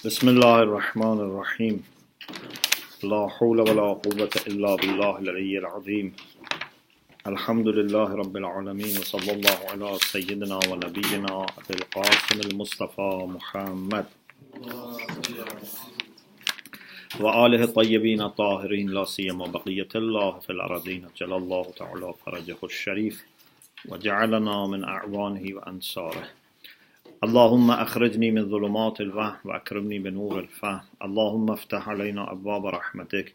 بسم الله الرحمن الرحيم لا حول ولا قوة إلا بالله العلي العظيم الحمد لله رب العالمين وصلى الله على سيدنا ونبينا أبي القاسم المصطفى محمد وآله الطيبين الطاهرين لا سيما بقية الله في الأرضين جل الله تعالى فرجه الشريف وجعلنا من أعوانه وأنصاره اللهم أخرجني من ظلمات الوهم وأكرمني بنور الفهم اللهم افتح علينا أبواب رحمتك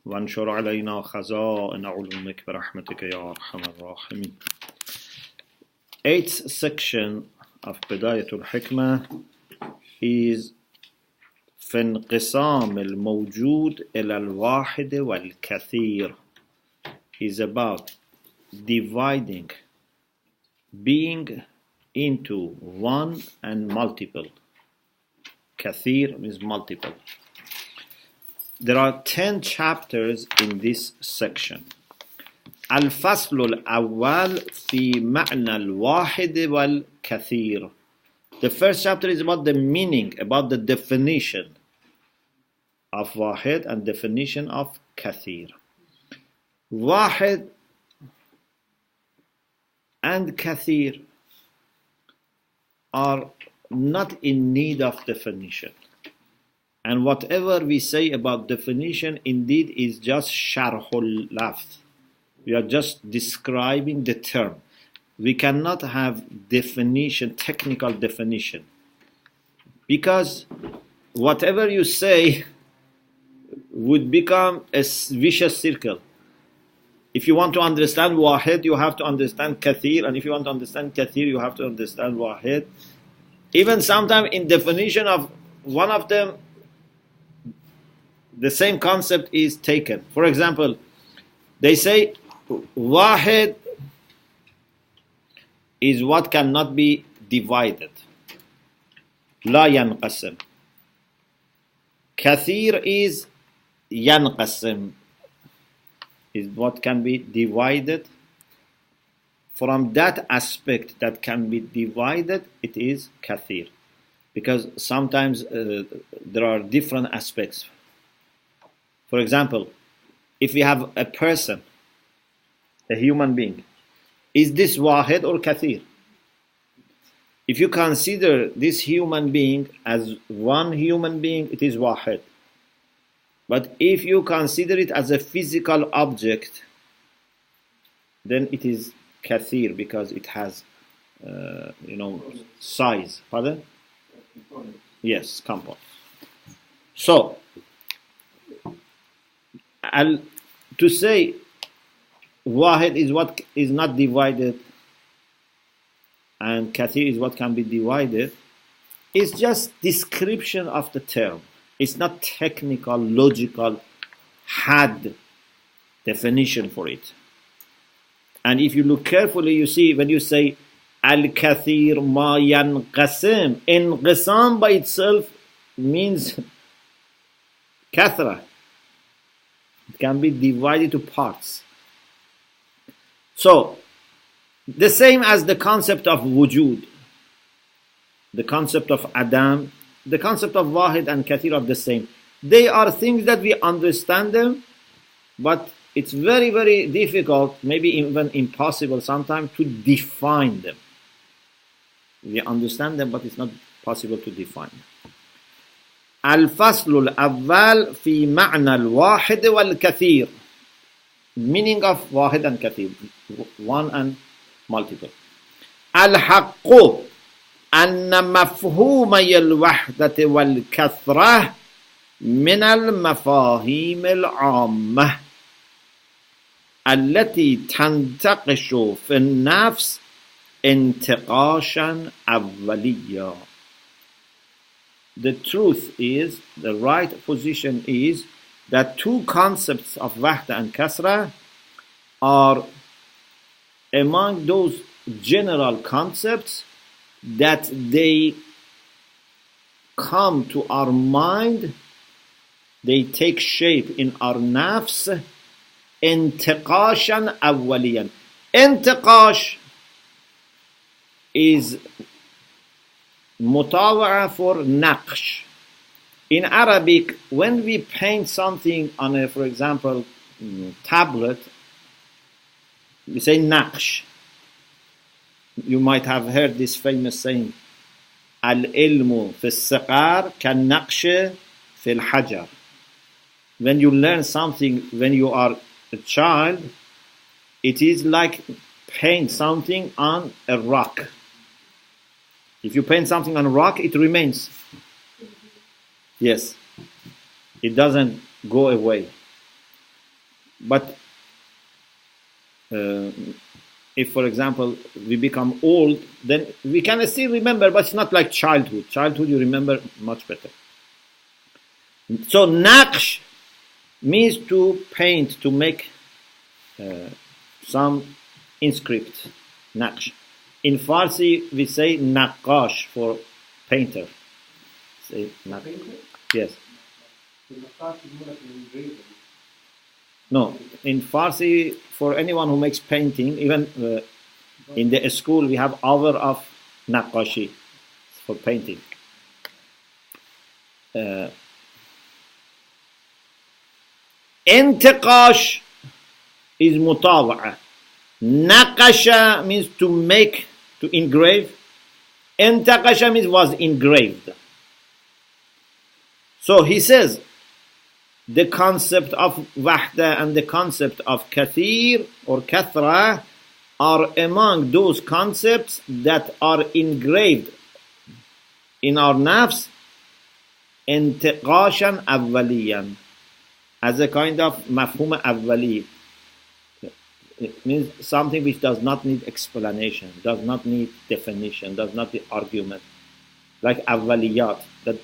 وانشر علينا خزائن علومك برحمتك يا أرحم الراحمين. Eighth section of Bidayat al-Hikmah is في انقسام الموجود إلى الواحد والكثير, is about dividing being into one and multiple. Kathir means multiple. There are 10 chapters in this section. الفصل الأول في معنى الواحد والكثير. The first chapter is about the meaning, about the definition of wahid and definition of kathir. Wahid and kathir are not in need of definition. And whatever we say about definition indeed is just sharhul lafz. We are just describing the term. We cannot have definition, technical definition. Because whatever you say would become a vicious circle. If you want to understand wahid, you have to understand kathir, and if you want to understand kathir, you have to understand wahid. Even sometimes in definition of one of them, the same concept is taken. For example, they say wahid is what cannot be divided. La yanqasim. Kathir is yanqasim, is what can be divided. From that aspect that can be divided, it is kathir. Because sometimes there are different aspects. For example, if we have a person, a human being, is this wahid or kathir? If you consider this human being as one human being, it is wahid. But if you consider it as a physical object, then it is kathir because it has, size. Pardon? Yes, compound. So, to say wahid is what is not divided and kathir is what can be divided is just description of the term. It's not technical, logical, had definition for it. And if you look carefully, you see when you say al-kathir ma yanqasim, inqisam by itself means kathra. It can be divided to parts. So, the same as the concept of wujud, the concept of adam, the concept of wahid and kathir are the same. They are things that we understand them, but it's very, very difficult, maybe even impossible sometimes, to define them. We understand them, but it's not possible to define them. الفصل الأول في معنى الواحد والكثير. Meaning of wahid and kathir, one and multiple. الحق أن مفهومي الوحدة والكثرة من المفاهيم العامة التي تنتقش في النفس انتقاشا أوليا. The truth is, the right position is that two concepts of wahda and kasra are among those general concepts that they come to our mind, they take shape in our nafs, intiqashan awwaliyan. Intiqash is mutawa'a for naqsh. In Arabic, when we paint something on a, for example, tablet, we say naqsh. You might have heard this famous saying, al-ilmu fi al-siqar kan-naqsh fi al-hajar. When you learn something when you are a child, it is like paint something on a rock. If you paint something on a rock, it remains. Yes, it doesn't go away. But if, for example, we become old, then we can still remember, but it's not like childhood. Childhood, you remember much better. So, naqsh means to paint, to make some inscript. Naqsh. In Farsi, we say naqash for painter. Say naqash. Yes. No, in Farsi, for anyone who makes painting, even in the school, we have hour of naqashi for painting. Intiqash is mutawa'a. Naqasha means to make, to engrave. Intaqasha means was engraved. So he says, the concept of wahda and the concept of kathir or kathra are among those concepts that are engraved in our nafs intiqashan awwaliyan, as a kind of mafhum awwali. It means something which does not need explanation, does not need definition, does not need argument, like awwaliyat, that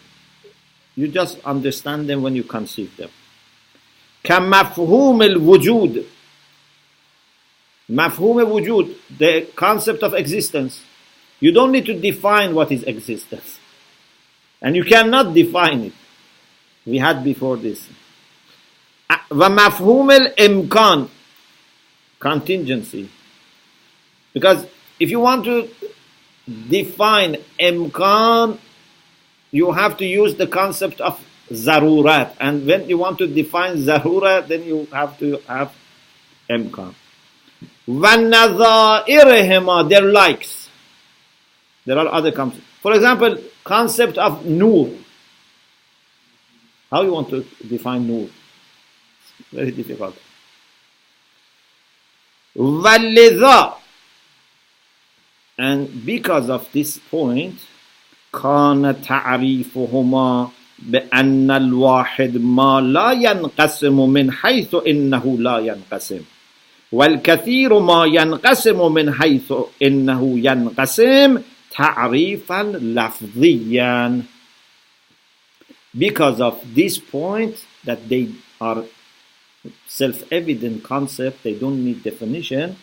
you just understand them when you conceive them. كمفهوم الوجود. Mafhum al-wujud, the concept of existence. You don't need to define what is existence. And you cannot define it. We had before this. ومفهوم الإمكان, contingency. Because if you want to define imkan, you have to use the concept of zarurat. And when you want to define zarurat, then you have to have imkan. وَنَظَائِرِهِمَا, their likes. There are other concepts. For example, concept of nur. How you want to define nur? It's very difficult. وَلِذَا, and because of this point, كان تعريفهما بأن الواحد ما لا ينقسم من حيث إنه لا ينقسم والكثير ما ينقسم من حيث إنه ينقسم تعريفا لفظيا. Because of this point, that they are self-evident concept, they don't need definition.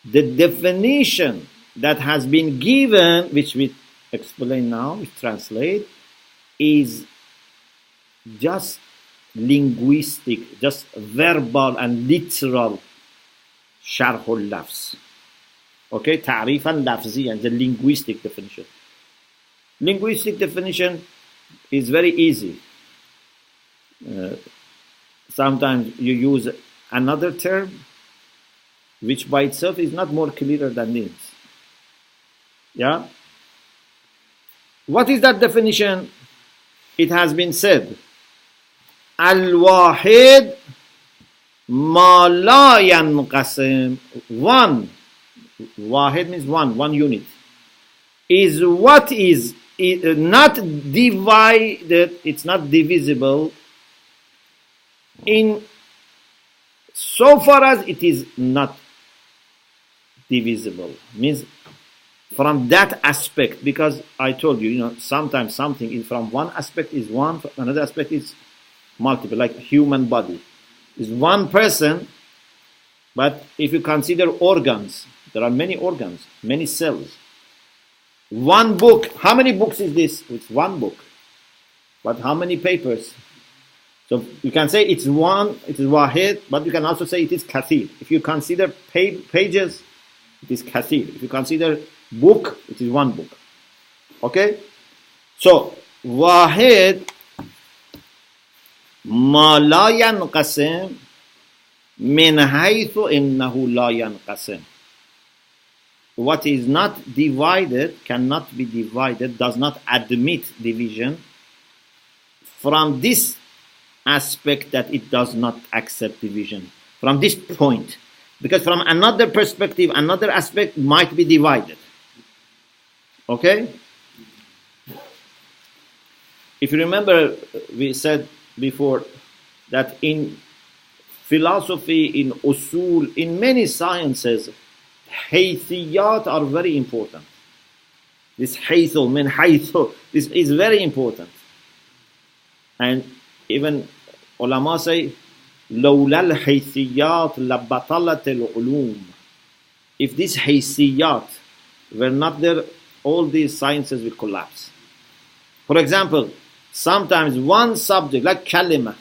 The definition that has been given, which we explain now, we translate, is just linguistic, just verbal and literal sharhul lafz. Okay, ta'rifan lafziyan, the linguistic definition. Linguistic definition is very easy. Sometimes you use another term which by itself is not more clear than this. Yeah? What is that definition? It has been said, al-wahid ma la yanqasim. One. Wahid means one unit. Is what is not divided, it's not divisible in so far as it is not divisible. Means from that aspect, because I told you, sometimes something is from one aspect is one, from another aspect is multiple, like human body. Is one person, but if you consider organs, there are many organs, many cells. One book, how many books is this? It's one book. But how many papers? So you can say it's one, it is wahid, but you can also say it is kathir. If you consider pages, it is kathir. If you consider book, it is one book. Okay? So, wahid ما لا ينقسم من حيث إنه لا ينقسم. What is not divided, cannot be divided, does not admit division from this aspect that it does not accept division. From this point. Because from another perspective, another aspect might be divided. Okay? If you remember, we said before that in philosophy, in usul, in many sciences, haythiyat are very important. This haythu, min haythu, this is very important. And even ulama say, لولا الحيثيات لبطلت العلوم. If these haysiyat were not there, all these sciences will collapse. For example, sometimes one subject, like kalima,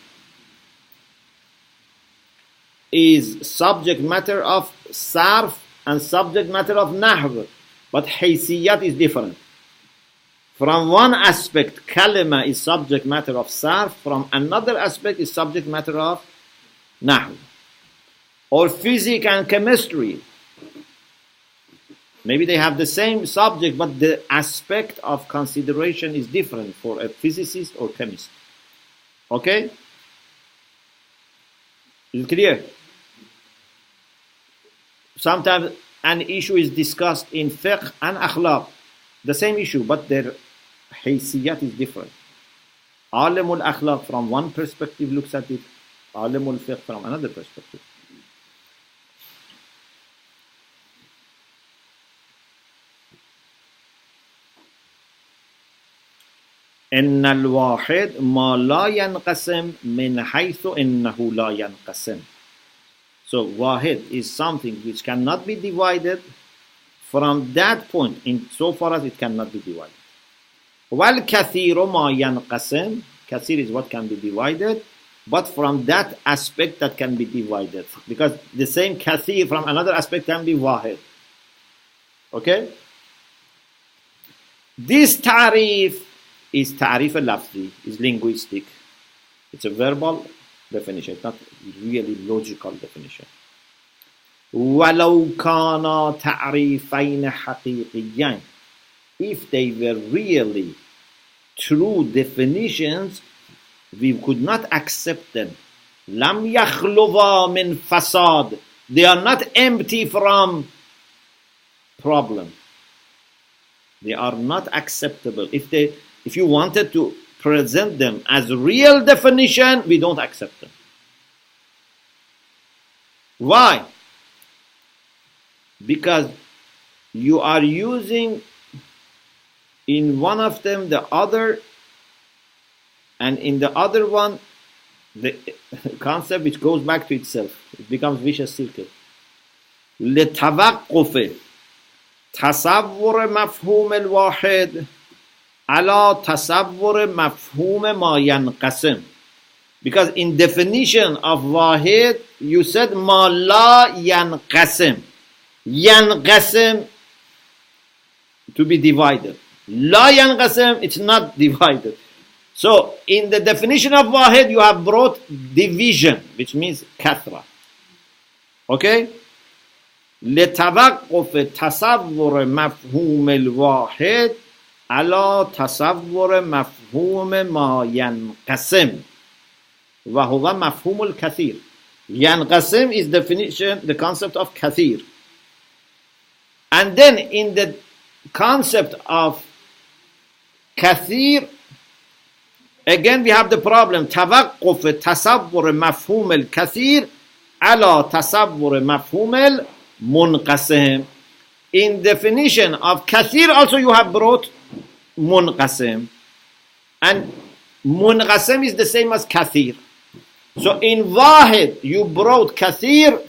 is subject matter of sarf and subject matter of nahw, but haysiyat is different. From one aspect, kalima is subject matter of sarf, from another aspect is subject matter of nahw. Or physics and chemistry. Maybe they have the same subject, but the aspect of consideration is different for a physicist or chemist. Okay? Is it clear? Sometimes an issue is discussed in fiqh and akhlaq. The same issue, but their haysiyat is different. Alimul akhlaq from one perspective looks at it, alimul fiqh from another perspective. إن الواحد ما لا ينقسم من حيث إنه لا ينقسم. So wahid is something which cannot be divided from that point, in so far as it cannot be divided. وَالْكَثِيرُ مَا يَنْقَسِمْ. Kathir is what can be divided, but from that aspect that can be divided. Because the same kathir from another aspect can be wahid. Okay? This ta'rif is ta'rif al-lafzi, is linguistic. It's a verbal definition, it's not really logical definition. وَلَوْ كَانَا تَعْرِيفَيْنَ حَقِيقِيَّيْنَ. If they were really true definitions, we could not accept them. لَمْ يَخْلُوَا مِنْ فَسَادٍ. They are not empty from problem. They are not acceptable. If you wanted to present them as real definition, we don't accept them. Why? Because you are using in one of them the other, and in the other one the concept which goes back to itself. It becomes vicious circle. لتوقف تصور مفهوم الواحد على تصور مفهوم ما ينقسم. Because in definition of wahid, you said ما لا ينقسم. ينقسم, to be divided. لا ينقسم, it's not divided. So in the definition of wahid, you have brought division, which means kathra. Okay? لتوقف تصور مفهوم الواحد على تصور مفهوم ما ينقسم وهو مفهوم الكثير. ينقسم is definition, the concept of kathir. And then in the concept of kathir, again we have the problem. توقف تصور مفهوم الكثير على تصور مفهوم المنقسم. In definition of kathir also you have brought munqasim. And munqasim is the same as kathir. So in wahid you brought kathir.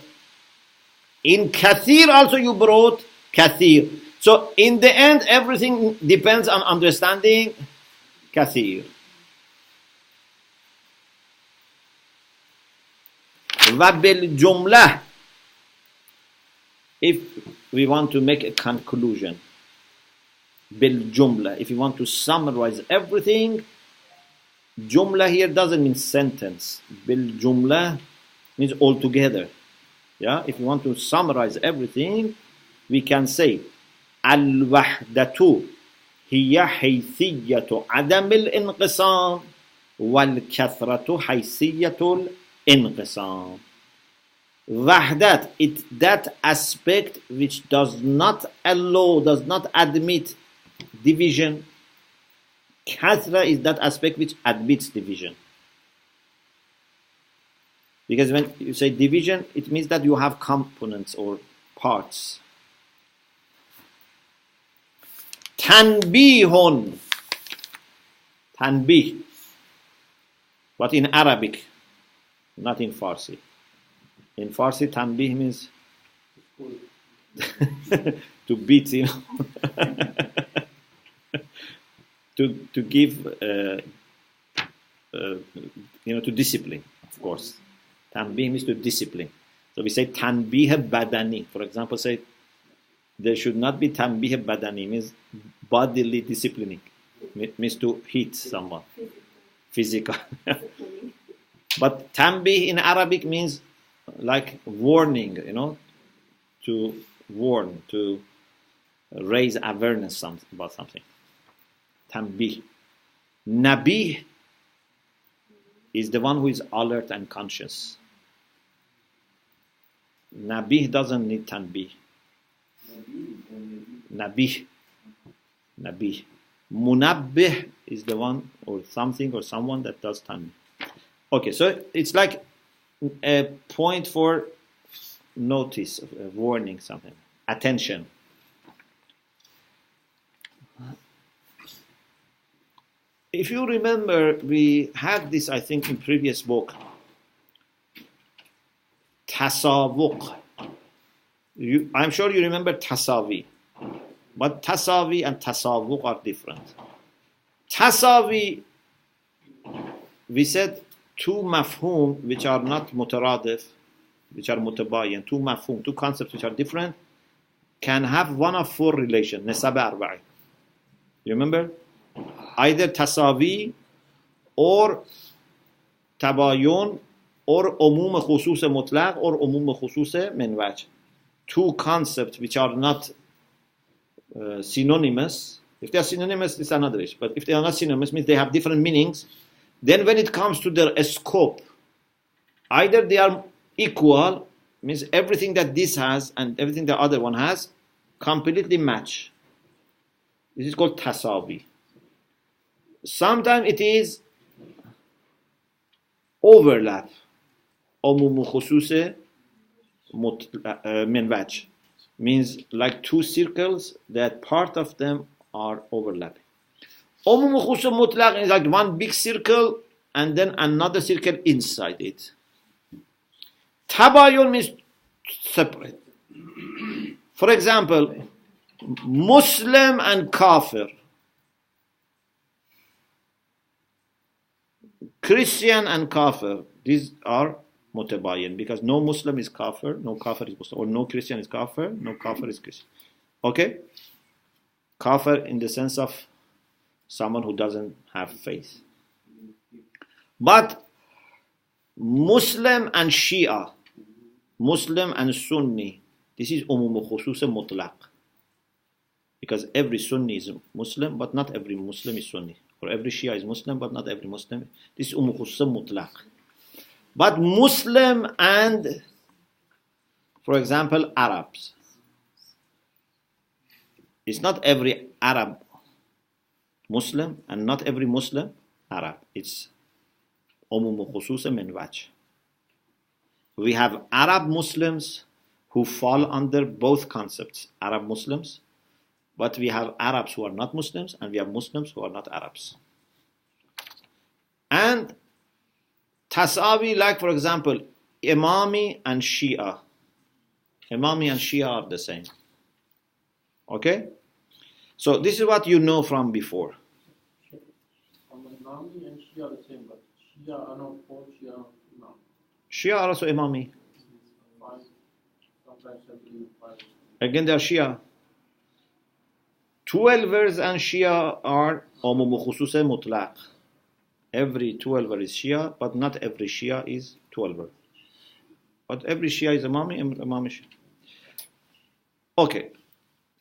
In kathir also you brought kathir. So in the end everything depends on understanding kathir. وَبِالْجُمْلَةِ. If we want to make a conclusion, bil jumla, if you want to summarize everything, Jumla here doesn't mean sentence. Bil jumla means altogether. Yeah, if you want to summarize everything, we can say al-wahdatu hiya haythiyatu adam al-inqisam wal-kathratu haythiyatu al-inqisam. Wahdat, it that aspect which does not allow, does not admit division. Kathra is that aspect which admits division. Because when you say division, it means that you have components or parts. Tanbihun. Tanbih. But in Arabic, not in Farsi. In Farsi, tanbih means to beat, to give, to discipline, of course. Tanbih means to discipline. So we say tanbih badani. For example, say there should not be tanbih badani, means bodily disciplining. Means to hit someone. Physical. But tanbih in Arabic means like warning, to warn, to raise awareness about something. Tanbih. Nabih is the one who is alert and conscious. Nabih doesn't need tanbih. Nabih. Munabbih is the one or something or someone that does tanbih. Okay, so it's like a point for notice, warning, something, attention. If you remember, we had this, I think, in previous book. Tasawwuq. I'm sure you remember tasawi. But tasawi and tasawwuq are different. Tasawi, we said two mafhum which are not mutaradif, which are mutabayin, two mafhum, two concepts which are different, can have one of four relations. Nisab arba'i. You remember? Either tasawi or tabayun or umum khusus mutlaq or umum khusus min wajh. Two concepts which are not synonymous. If they are synonymous, it's another issue. But if they are not synonymous, means they have different meanings. Then when it comes to their scope, either they are equal, means everything that this has and everything the other one has completely match. This is called tasawi. Sometimes it is overlap. Umum khusus min wajh means like two circles that part of them are overlapping. Umum khusus mutlaq is like one big circle and then another circle inside it. Tabayun means separate. For example, Muslim and Kafir, Christian and Kafir, these are mutabayin because no Muslim is Kafir, no Kafir is Muslim, or no Christian is Kafir, no Kafir is Christian. Okay? Kafir in the sense of someone who doesn't have faith. But Muslim and Shia, Muslim and Sunni, this is umum khusus mutlaq. Because every Sunni is Muslim, but not every Muslim is Sunni. Or every Shia is Muslim, but not every Muslim. This is umum khusus mutlaq. But Muslim and, for example, Arabs. It's not every Arab Muslim and not every Muslim Arab. It's umum khusus min wajh. We have Arab Muslims who fall under both concepts, Arab Muslims, but we have Arabs who are not Muslims and we have Muslims who are not Arabs. And Tasawi, like for example, Imami and Shia. Imami and Shia are the same. Okay? So this is what you know from before. Imami and Shia are the same, but Shia are not all Shia. No. Shia are also Imami. Again, they are Shia. 12ers and Shia are umum khusus mutlaq. every 12er is Shia, but not every Shia is 12er. But every Shia is Imam Shia. Okay,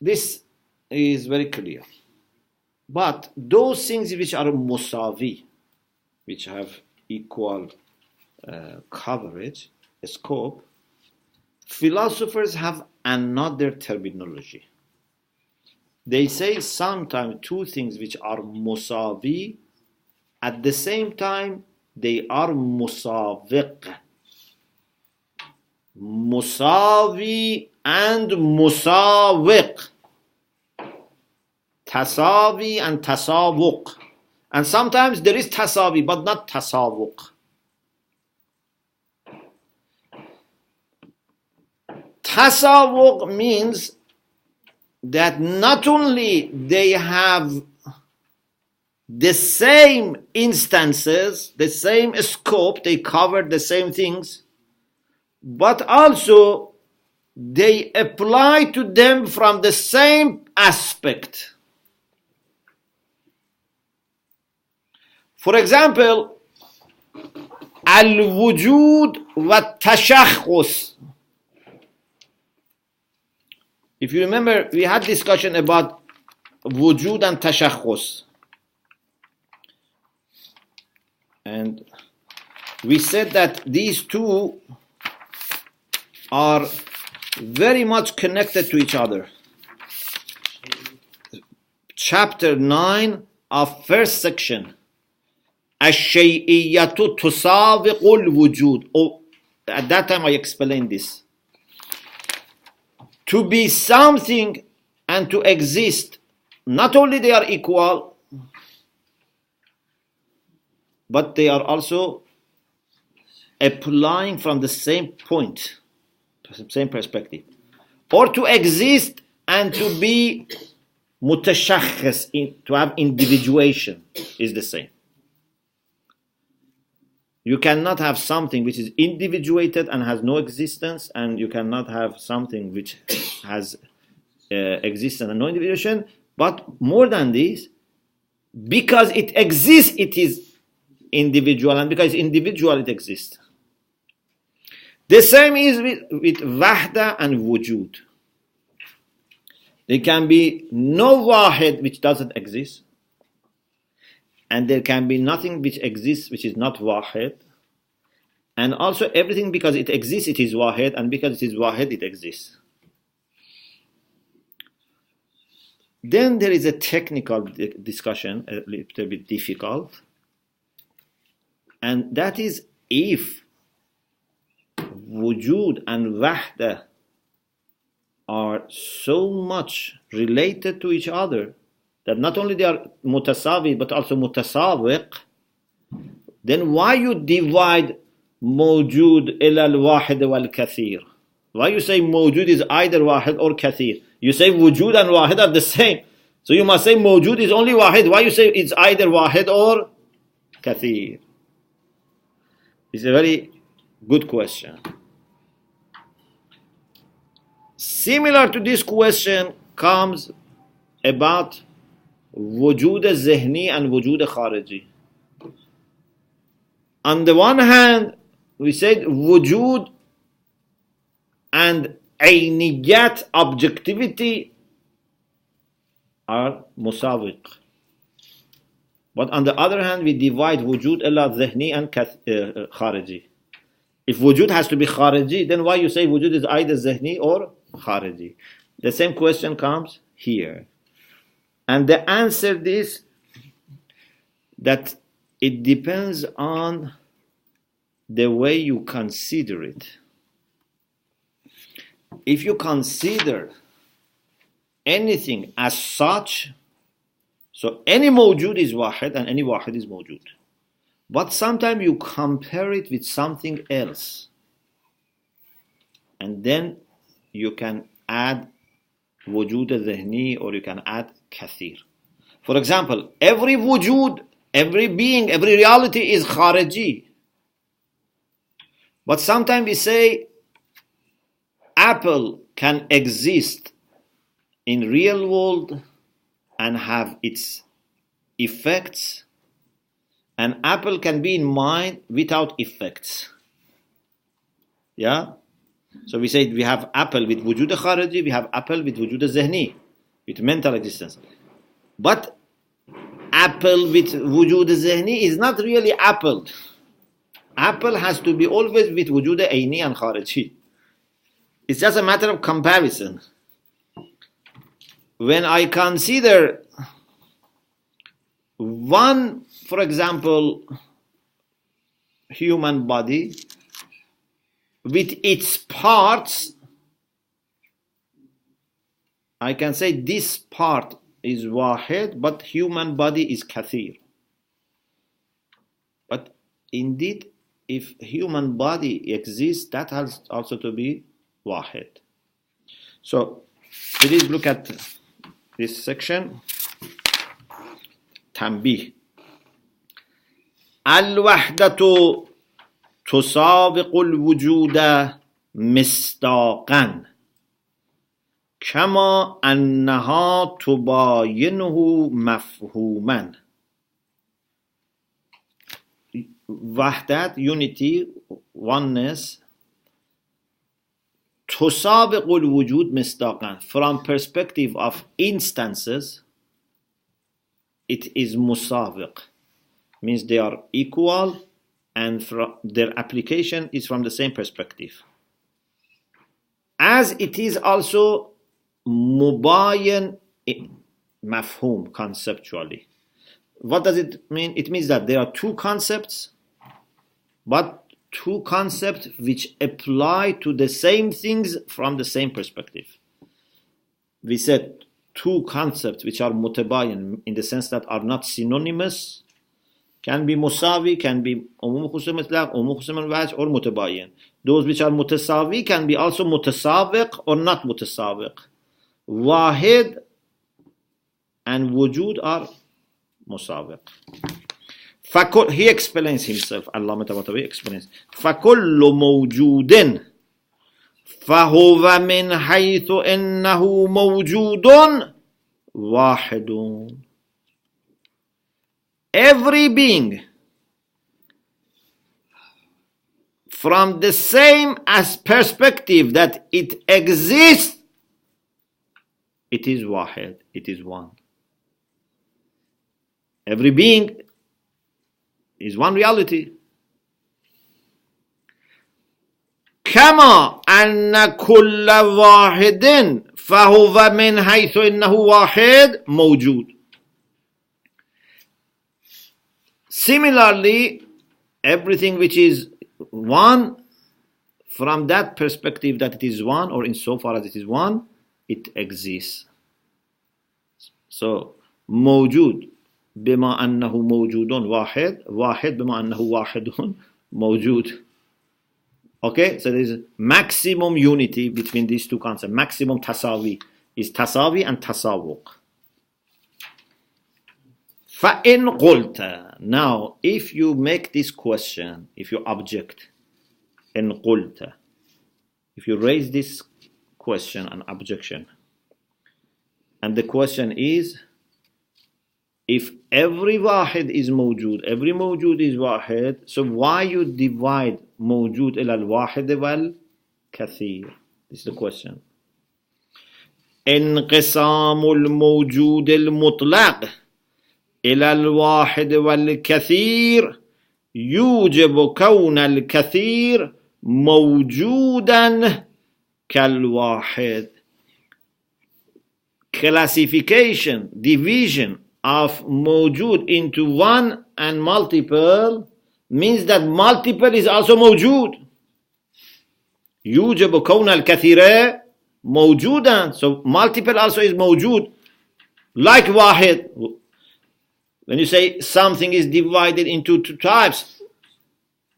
this is very clear. But those things which are musawi, which have equal coverage, scope, philosophers have another terminology. They say sometimes two things which are musawi, at the same time they are musawiq. Musawi and musawiq. Tasawi and tasawuq. And sometimes there is tasawi but not tasawuq. Tasawuq means that not only they have the same instances, the same scope, they cover the same things, but also they apply to them from the same aspect. For example, al-wujud wa tashakhus. If you remember, we had discussion about wujud and tashakhus. And we said that these two are very much connected to each other. Chapter 9 of first section. Ash-shay'iyyatu tusawiqul wujud. Oh, at that time I explained this. To be something and to exist, not only they are equal, but they are also applying from the same point, same perspective. Or to exist and to be mutashakhis, to have individuation, is the same. You cannot have something which is individuated and has no existence, and you cannot have something which has existence and no individuation. But more than this, because it exists, it is individual, and because it's individual, it exists. The same is with wahda and wujud. There can be no wahid which doesn't exist, and there can be nothing which exists which is not wahid. And also everything, because it exists, it is wahid, and because it is wahid, it exists. Then there is a technical discussion, a little bit difficult, and that is if wujud and wahda are so much related to each other that not only they are mutasawi but also mutasawiq, then why you divide mawjud ila al-wahid wal-kathir? Why you say mawjud is either wahid or kathir? You say wujud and wahid are the same, so you must say mawjud is only wahid. Why you say it's either wahid or kathir? It's a very good question. Similar to this question comes about wujud zihni and wujud khariji. On the one hand, we said wujud and ayniyat, objectivity, are musawiq. But on the other hand, we divide wujud ila zihni and khariji. If wujud has to be khariji, then why you say wujud is either zihni or khariji? The same question comes here. And the answer is that it depends on the way you consider it. If you consider anything as such, so any mawjud is wahid and any wahid is mawjud. But sometimes you compare it with something else, and then you can add wujud dhihni or you can add kathir. For example, every wujud, every being, every reality is khariji. But sometimes we say apple can exist in real world and have its effects, An apple can be in mind without effects. Yeah? So we say we have apple with wujud khariji, we have apple with wujud zihni, with mental existence. But apple with wujud zihni is not really apple. Apple has to be always with wujud aini and khariji. It's just a matter of comparison. When I consider one, for example, human body with its parts, I can say this part is wahid, but human body is kathir. But indeed, if human body exists, that has also to be wahid. So, please look at this section. Tanbih. Al-wahdatu تسابق الوجود مصداقا كما أنها تباينه مفهوما. Wahdat, unity, oneness, تسابق الوجود مصداقا, from perspective of instances, it is musabiq, means they are equal, and their application is from the same perspective. As it is also mubayan mafhum, conceptually. What does it mean? It means that there are two concepts, but two concepts which apply to the same things from the same perspective. We said two concepts which are mutabayan, in the sense that are not synonymous, can be musawi, can be umum khusus mutlaq, umum khusus wajh, or mutabayin. Those which are mutasawi can be also mutasawiq or not mutasawiq. Wahid and wujud are musawiq. He explains himself, Allama Tabatawi explains, فَكُلُّ مَوْجُودٍ فَهُوَ مِنْ حَيْثُ إِنَّهُ مَوْجُودٌ وَاحِدٌ. Every being, from the same as perspective that it exists, it is wahid, it is one. Every being is one reality. كما أن كل واحد فهو من حيث إنه واحد موجود. Similarly, everything which is one, from that perspective that it is one, or insofar as it is one, it exists. So, موجود بما أنه موجود واحد, واحد بما أنه واحد موجود. Okay, so there is maximum unity between these two concepts. Maximum tasawi is tasawi and tasawuq. فَإِنْ قُلْتَ. Now, if you make this question, if you object, إِنْ قُلْتَ, if you raise this question, an objection, and the question is, if every wahid is mawjood, every mawjood is wahid, so why you divide mawjood ila al-wahid wal-kathir? This is the question. انقسام الموجود المطلق إلى الواحد والكثير يوجب كون الكثير موجودا كالواحد. Classification, division of mawjood into one and multiple means that multiple is also mawjood. يوجب كون الكثير موجودا. So multiple also is mawjood, like wahid. When you say something is divided into two types,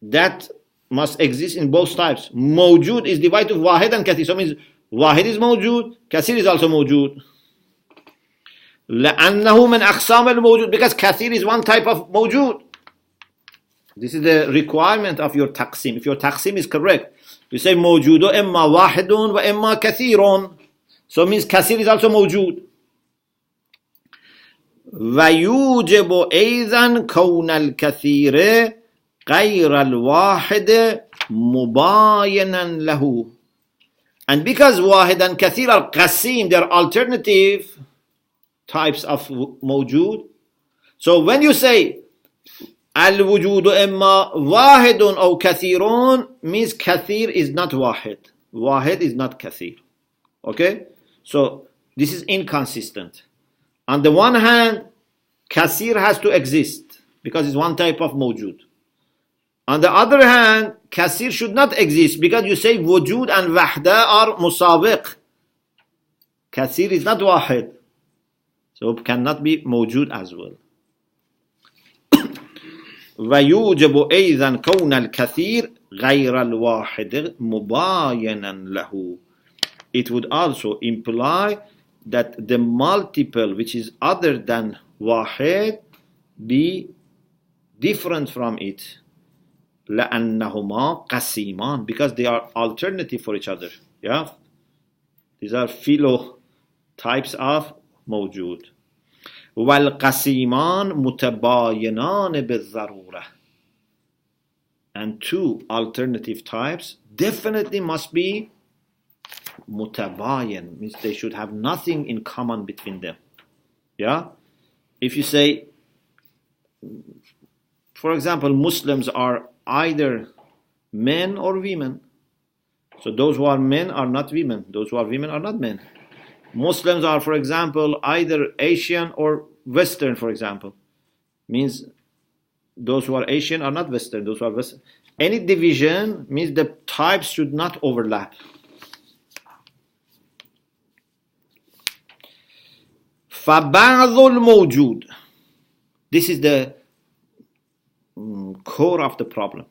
that must exist in both types. Mawjood is divided to wahid and kathir. So it means wahid is mawjood, kathir is also mawjood. لأنه من أقسام الموجود, because kathir is one type of mawjood. This is the requirement of your taqsim. If your taqsim is correct, you say mawjoodu imma wahidun wa imma kathirun. So it means kathir is also mawjood. ويوجب أيضا كون الكثير غير الواحد مباينا له. And because wahid and kathir are qasim, they are alternative types of mawjood. So when you say al-wujudu imma wahidun or kathirun, means kathir is not wahid. Wahid is not kathir. Okay? So this is inconsistent. On the one hand, kathir has to exist because it's one type of mawjood. On the other hand, kathir should not exist because you say wujud and wahda are musawiq. Kathir is not wahid. So it cannot be mawjood as well. ويوجب أيضا كون الكثير غير الواحد مباينا له. It would also imply that the multiple which is other than wahid be different from it. لأنهما قسيمان, because they are alternative for each other. Yeah, these are philo types of mawjood. والقسيمان متباينان بالضرورة. And two alternative types definitely must be mutabayin, means they should have nothing in common between them. Yeah, if you say, for example, Muslims are either men or women, so those who are men are not women, those who are women are not men. Muslims are, for example, either Asian or Western, for example, means those who are Asian are not Western, those who are Western. Any division means the types should not overlap. فَبَعْضُ الْمَوْجُودِ, this is the core of the problem,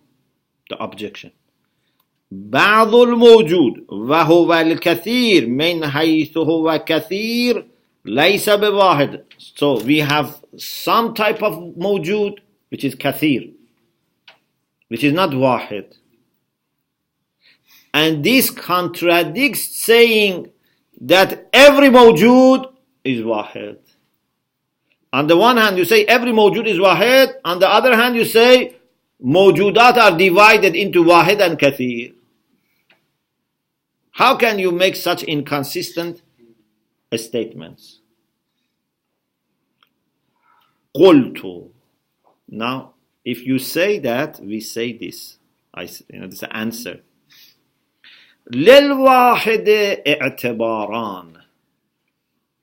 the objection. بعض الموجود وهو الكثير من حيث هو كثير ليس بواحد. So we have some type of موجود which is kathir, which is not wahid. And this contradicts saying that every mawjood is wahid. On the one hand you say every mawjood is wahid, on the other hand you say mawjoodat are divided into wahid and kathir. How can you make such inconsistent statements? قلت. Now, if you say that, we say this. This is the answer. للواحد اعتباران.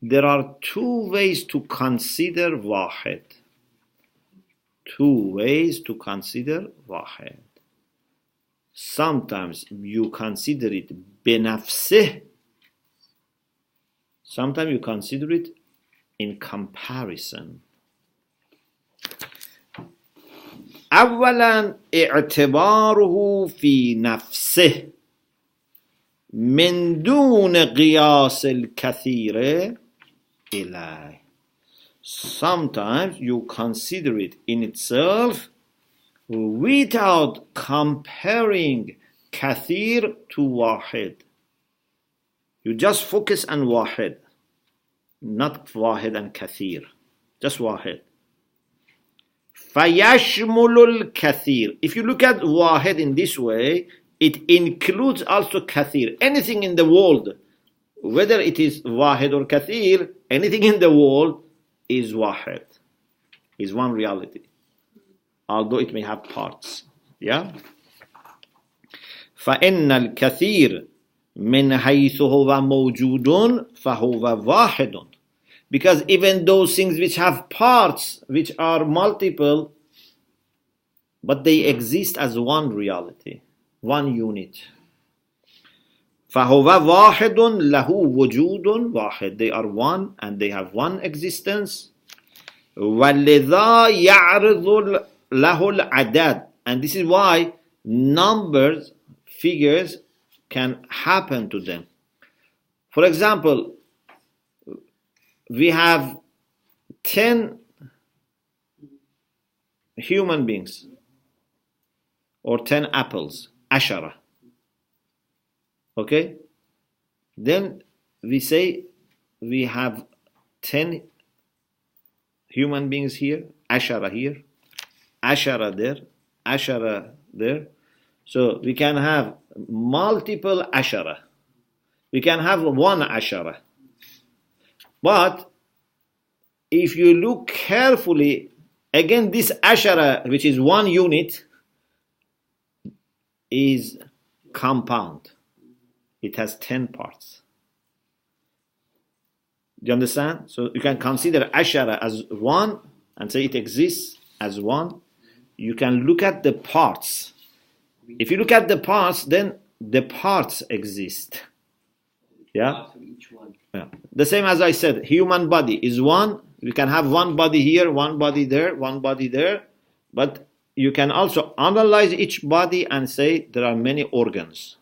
There are two ways to consider wahid. Two ways to consider wahid. Sometimes you consider it بنفسه. Sometimes you consider it in comparison. أولا اعتباره في نفسه من دون قياس الكثير إليه. Sometimes you consider it in itself without comparing kathir to wahid. You just focus on wahid, not wahid and kathir, just wahid. فَيَشْمُلُ الْكَثِيرِ. If you look at wahid in this way, it includes also kathir. Anything in the world, whether it is wahid or kathir, anything in the world is wahid, is one reality, although it may have parts. Yeah? فَإِنَّ الْكَثِيرِ مِنْ حَيْثُ هُوَ مَوْجُودٌ فَهُوَ وَاحِدٌ. Because even those things which have parts, which are multiple, but they exist as one reality, one unit. فَهُوَ وَاحِدٌ لَهُ وُجُودٌ وَاحِدٌ. They are one and they have one existence. وَلِذَا يَعْرِضُ لَهُ الْعَدَدُ. And this is why numbers, figures can happen to them. For example, we have 10 human beings or 10 apples, ashara. Okay? Then we say we have 10 human beings here, ashara here, ashara there, ashara there. So we can have multiple ashara. We can have one ashara. But if you look carefully, again this ashara, which is one unit, is compound. It has 10 parts. Do you understand? So you can consider ashara as one and say it exists as one. You can look at the parts. If you look at the parts, then the parts exist. Yeah? Yeah. The same as I said, human body is one. You can have one body here, one body there, one body there. But you can also analyze each body and say there are many organs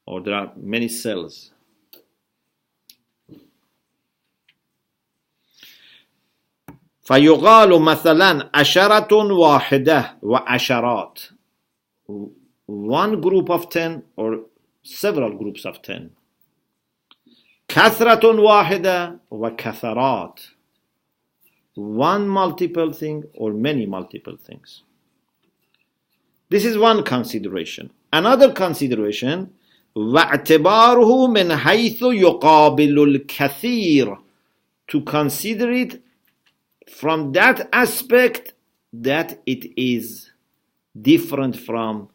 or there are many cells. فيقال مثلا عشرة واحدة وعشرات. One group of 10 or several groups of 10. كثرة واحدة وكثرات. One multiple thing or many multiple things. This is one consideration. Another consideration, واعتباره من حيث يقابل الكثير. To consider it from that aspect that it is different from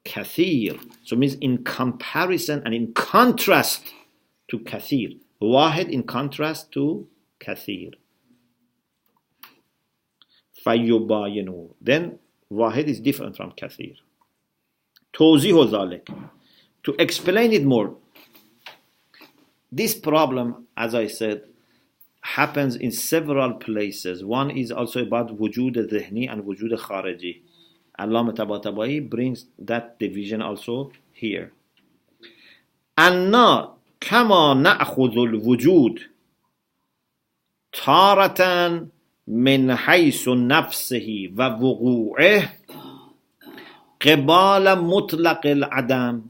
kathir. So it means in comparison and in contrast to kathir. Wahid in contrast to kathir. فَيُبَايِنُ. Then wahid is different from kathir. توضيح ذلك. To explain it more. This problem, as I said, happens in several places. One is also about wujud al-dhihni and wujud al-khariji. Allama Tabatabai brings that division also here. أَنَّا كَمَا نَأْخُذُ الْوُجُودِ تَارَةً مِنْ حَيْثُ نَفْسِهِ وَوُقُوعِهِ قِبَالَ مُطْلَقِ الْعَدَمِ.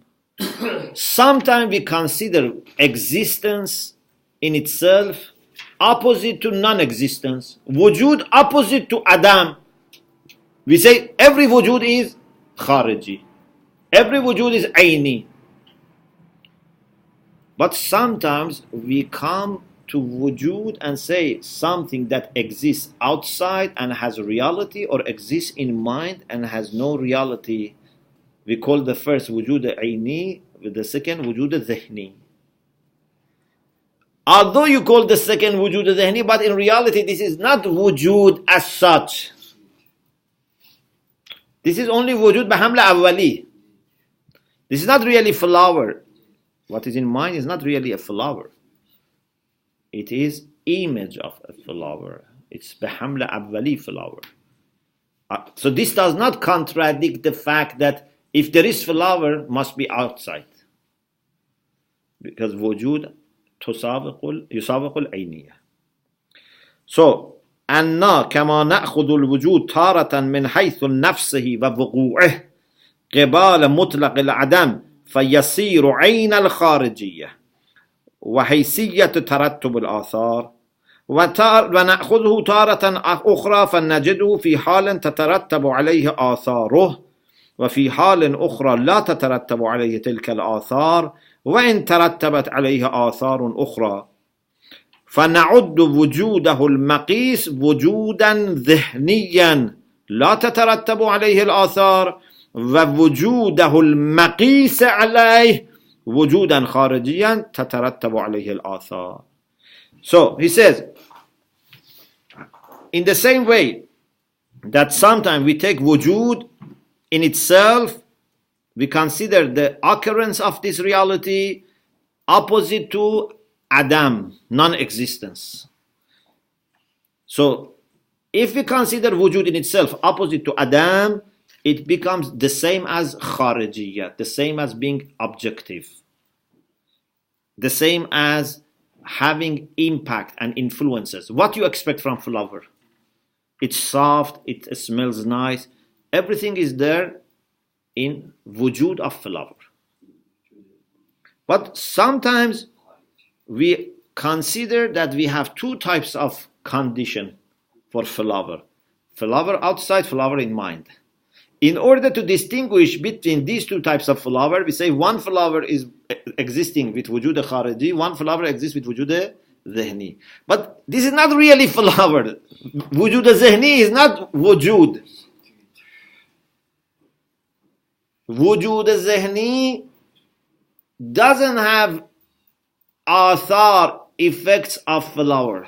Sometimes we consider existence in itself opposite to non-existence. Wujud opposite to Adam. We say every wujud is khariji. Every wujud is aini. But sometimes we come to wujud and say something that exists outside and has reality, or exists in mind and has no reality. We call the first wujud aini, with the second wujud dhihni. Although you call the second wujud dhihni, but in reality this is not wujud as such. This is only wujud bahamla awwali. This is not really flower. What is in mind is not really a flower. It is image of a flower. It's bahamla awwali flower. So this does not contradict the fact that if there is flower, must be outside. Because wujud يسابق العينية. So أن كما نأخذ الوجود تارة من حيث نفسه ووقوعه قبال مطلق العدم فيصير عين الخارجية وحيثية ترتب الآثار، ونأخذه تارة أخرى فنجده في حال تترتب عليه آثاره وفي حال أخرى لا تترتب عليه تلك الآثار وإن ترتبت عليه آثار أخرى، فنعد وجوده المقيس وجودا ذهنيا لا تترتب عليه الآثار ووجوده المقيس عليه وجودا خارجيا تترتب عليه الآثار. So he says, in the same way that sometimes we take wujud in itself, we consider the occurrence of this reality opposite to Adam, non-existence. So, if we consider wujud in itself opposite to Adam, it becomes the same as kharijiyya, the same as being objective, the same as having impact and influences. What you expect from flower? It's soft, it smells nice, everything is there in wujud of flower. But sometimes we consider that we have two types of condition for flower. Flower outside, flower in mind. In order to distinguish between these two types of flower, we say one flower is existing with wujud khariji, one flower exists with wujud zihni. But this is not really flower. Wujud zihni is not wujud. Wujud zihni doesn't have athar, effects of flower.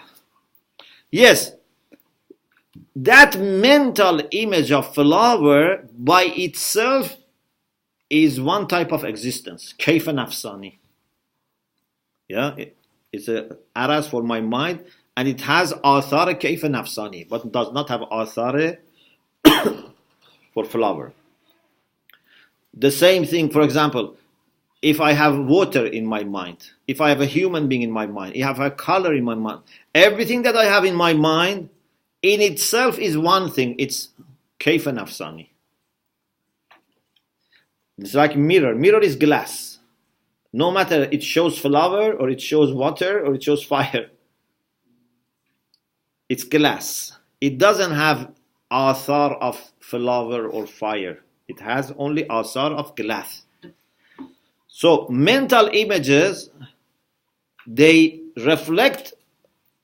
Yes, that mental image of flower by itself is one type of existence, kayfa nafsani. Yeah, it's a aras for my mind, and it has athar kayfa nafsani, but does not have athar for flower. The same thing, for example, if I have water in my mind, if I have a human being in my mind, if I have a color in my mind, everything that I have in my mind in itself is one thing. It's kayfa nafsani. It's like mirror. Mirror is glass. No matter it shows flower or it shows water or it shows fire. It's glass. It doesn't have athar of flower or fire. It has only athar of glass. So mental images, they reflect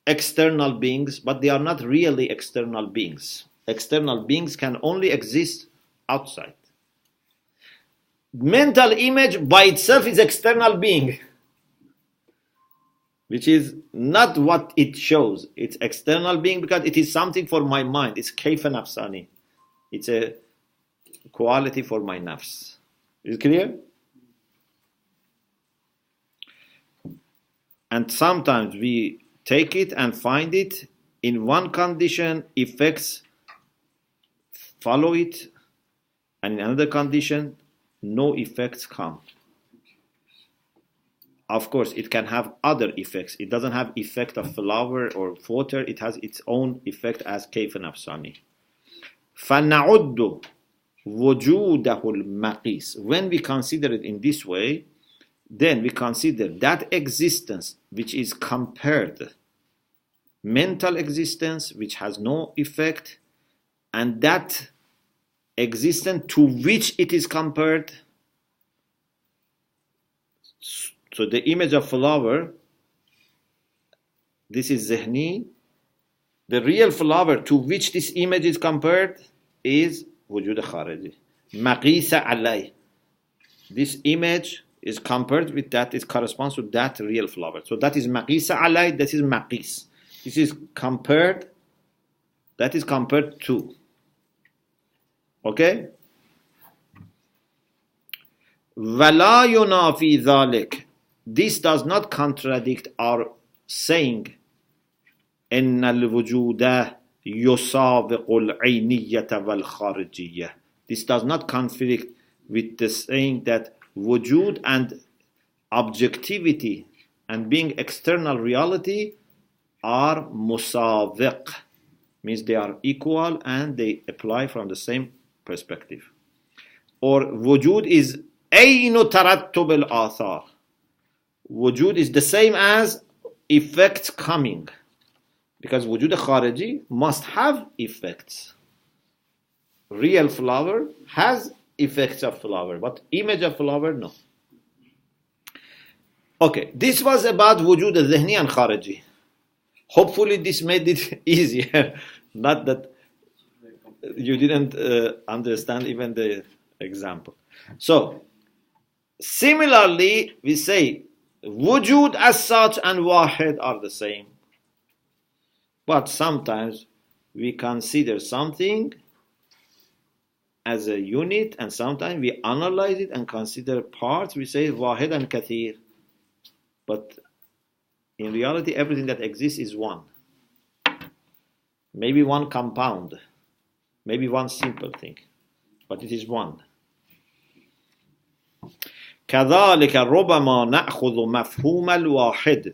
external beings, but they are not really external beings. External beings can only exist outside. Mental image by itself is external being, which is not what it shows. It's external being because it is something for my mind. It's kayfa nafsani. It's a quality for my nafs. Is it clear? And sometimes we take it and find it in one condition, effects follow it, and in another condition, no effects come. Of course, it can have other effects. It doesn't have effect of flower or water. It has its own effect as kayfa nafsani. فَنَعُدُّ وُجُودَهُ الْمَقِيسِ. When we consider it in this way, then we consider that existence which is compared, mental existence which has no effect, and that existence to which it is compared. So the image of flower, this is zihni. The real flower to which this image is compared is wujud khariji. Maqisa alay. This image is compared with that, it corresponds to that real flower. So that is maqisa alay, that is maqis. This is compared, that is compared to. Okay? وَلَا يُنَافِي ذَلِكَ. This does not contradict our saying إِنَّ الْوُجُودَ يُسَابِقُ الْعَيْنِيَّةَ وَالْخَارِجِيَّةَ. This does not conflict with the saying that wujud and objectivity and being external reality are musawiq, means they are equal and they apply from the same perspective. Or wujud is aynu tarattub al-athar. Wujud is the same as effects coming, because wujud khariji must have effects. Real flower has effects of flower, but image of flower, no. Okay, this was about wujud al-zihni and khariji. Hopefully this made it easier. Not that you didn't understand even the example. So, similarly, we say wujud as such and wahid are the same. But sometimes we consider something as a unit, and sometimes we analyze it and consider parts. We say wahid and kathir. But in reality, everything that exists is one. Maybe one compound, maybe one simple thing, but it is one. كذلك ربما نأخذ مفهوم الواحد.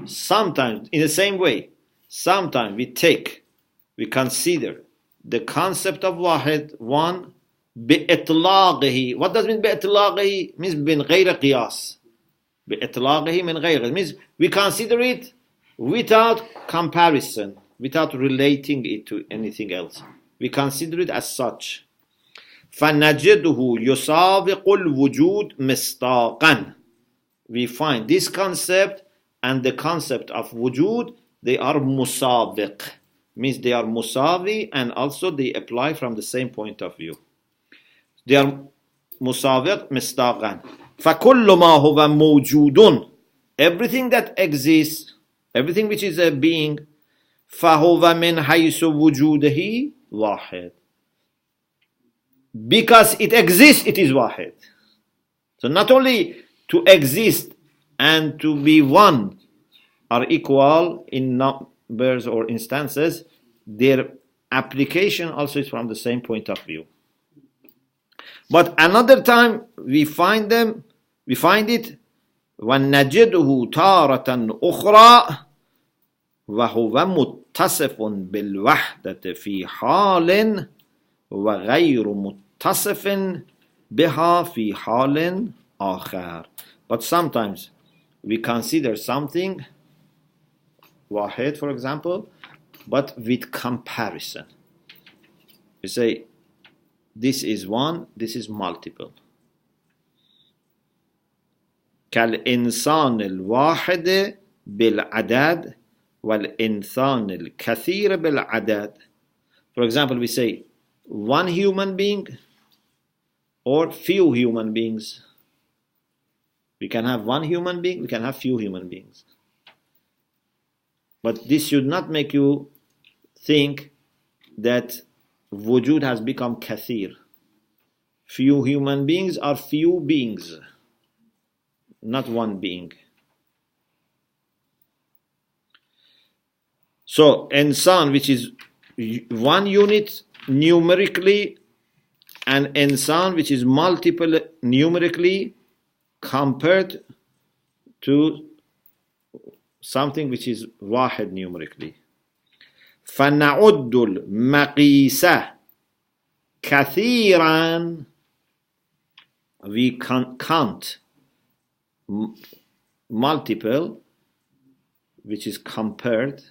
Sometimes, in the same way, sometimes we consider the concept of wahid, one, بإطلاقه. What does it mean بإطلاقه? It means من غير قياس. بإطلاقه من غير. It means we consider it without comparison, without relating it to anything else. We consider it as such. فَنَجِدُهُ يُسَابِقُ الْوُجُودِ مِصْدَاقًا. We find this concept and the concept of wujud, they are musabiq. Means they are musawi and also they apply from the same point of view. They are musabiq misdaqan. فَكُلُّ مَا هُوَ مَوْجُودٌ. Everything that exists, everything which is a being, فَهُوَ مِنْ حَيْثُ وُجُودِهِ وَاحِدٌ. Because it exists, it is wahid. So not only to exist and to be one are equal in numbers or instances, their application also is from the same point of view. But another time we find it وَنَجِدُهُ تَارَةً أُخْرَى وَهُوَ مُتَّصِفٌ بِالْوَحْدَةِ فِي حَالٍ وَغَيْرُ مُتَّصِفٍ بِهَا فِي حَالٍ آخَرٍ. But sometimes we consider something wahid, for example, but with comparison. We say this is one, this is multiple. كالإنسان الواحد بالعدد والإنسان الكثير بالعدد. For example, we say one human being or few human beings. We can have one human being, we can have few human beings. But this should not make you think that wujud has become kathir. Few human beings are few beings, not one being. So, insan, which is one unit numerically, and insan, which is multiple numerically, compared to something which is wahid numerically. فَنَعُدُّ الْمَقِيسَ كَثِيرًا. We count multiple, which is compared.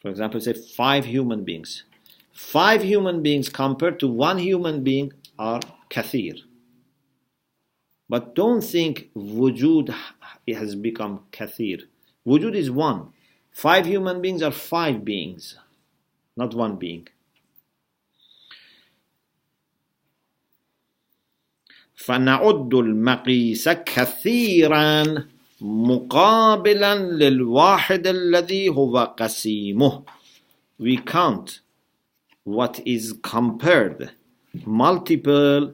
For example, say 5 human beings. 5 human beings compared to 1 human being are kathir. But don't think wujud has become kathir. Wujud is one. 5 human beings are 5 beings, not one being. فَنَعُدُّ الْمَقِيسَ كَثِيرًا مُقَابِلًا لِلْوَاحِدِ الَّذِي هُوَ قَسِيمُهُ. We count what is compared, multiple,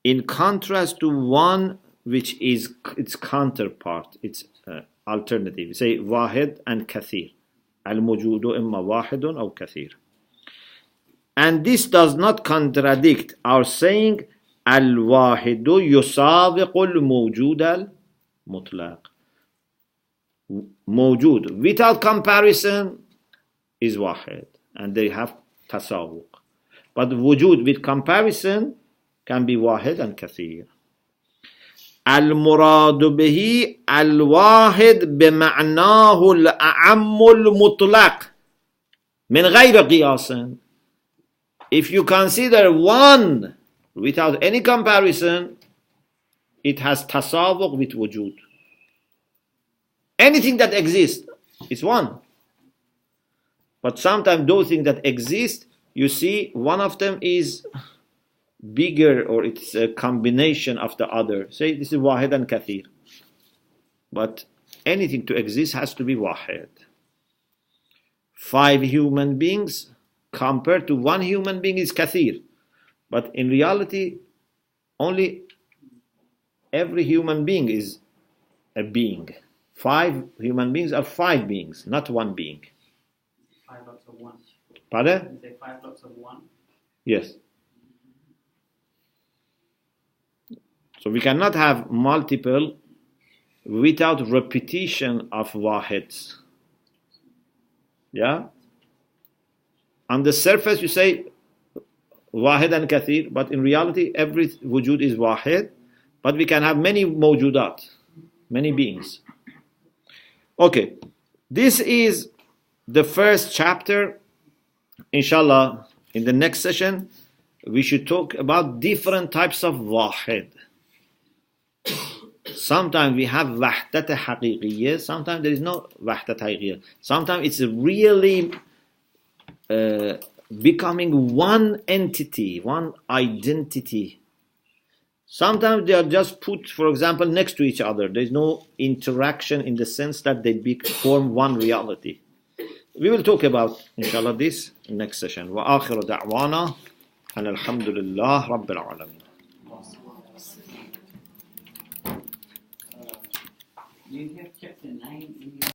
in contrast to one which is its counterpart, its alternative. We say wahid and kathir. Al-mujudu imma wahidun aw kathir. And this does not contradict our saying al-wahidu yusabiqu al-mawjud al-mutlaq. Mawjud without comparison is wahid, and they have tasawuq. But wujud with comparison can be wahid and kathir. المراد به الواحد بمعناه الأعم المطلق من غير قياس. If you consider one without any comparison, it has tasawuq with wujud. Anything that exists is one. But sometimes those things that exist, you see one of them is bigger, or it's a combination of the other. Say this is wahid and kathir. But anything to exist has to be wahid. 5 human beings compared to 1 human being is kathir. But in reality, only every human being is a being. 5 human beings are 5 beings, not 1 being. 5 lots of 1. Pardon? You say 5 lots of 1? Yes. So we cannot have multiple without repetition of wahids. Yeah? On the surface you say wahid and kathir, but in reality every wujud is wahid, but we can have many mawjudat, many beings. Okay. This is the first chapter. Inshallah, in the next session, we should talk about different types of wahid. Sometimes we have wahdat haqiqiyya, sometimes there is no wahdat haqiqiyya. Sometimes it's really becoming one entity, one identity. Sometimes they are just put, for example, next to each other. There is no interaction in the sense that they form one reality. We will talk about, inshallah, this next session. وآخر دعوانا أن الحمد لله رب العالمين. You have kept the name in your